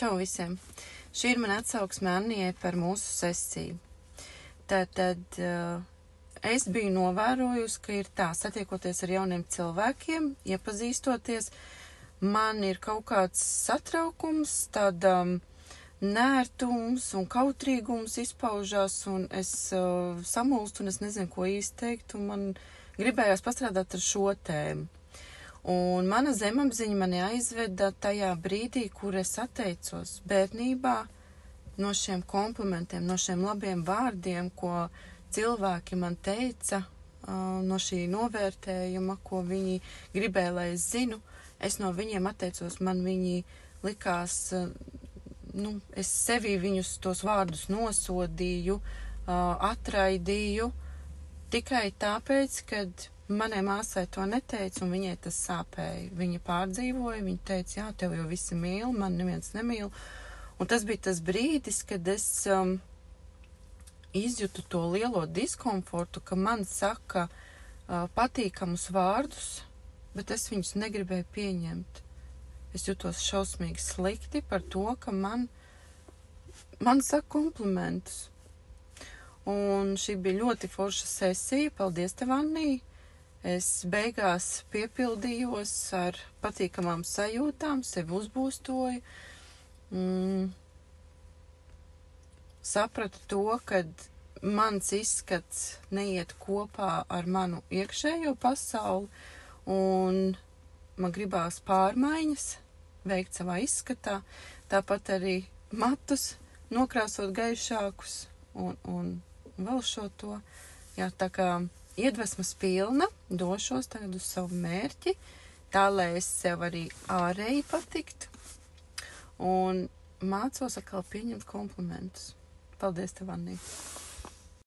Čau visiem! Šī ir mana atsauksme Annijai par mūsu sesiju. Tātad es biju novērojusi, ka ir tā, satiekoties ar jauniem cilvēkiem, iepazīstoties, man ir kaut kāds satraukums, tāda nērtums un kautrīgums izpaužās, un es samulstu, un es nezinu, ko īsti teikt, un man gribējās pastrādāt ar šo tēmu. Un mana zemapziņa mani aizveda tajā brīdī, kur es atteicos bērnībā no šiem komplimentiem, no šiem labiem vārdiem, ko cilvēki man teica, no šī novērtējuma, ko viņi gribēja, lai es zinu. Es no viņiem atteicos, man viņi likās, es sevī viņus tos vārdus nosodīju, atraidīju, tikai tāpēc, kad manai māsai to neteica, un viņai tas sāpēja. Viņa pārdzīvoja, viņa teica, jā, tev jau visi mīl, man neviens nemīl. Un tas bija tas brīdis, kad es izjūtu to lielo diskomfortu, ka man saka patīkamus vārdus, bet es viņus negribēju pieņemt. Es jutos šausmīgi slikti par to, ka man saka komplimentus. Un šī bija ļoti forša sesija. Paldies tev, Annija! Es beigās piepildījos ar patīkamām sajūtām, sevi uzbūstoju. Sapratu to, ka mans izskats neiet kopā ar manu iekšējo pasauli, un man gribās pārmaiņas veikt savā izskatā, tāpat arī matus nokrāsot gaišākus un vēl šo to. Jā, tā kā iedvesmas pilna, došos tagad uz savu mērķi, tā, lai es sev arī ārēji patiktu, un mācos atkal pieņemt komplimentus. Paldies tev, Annija!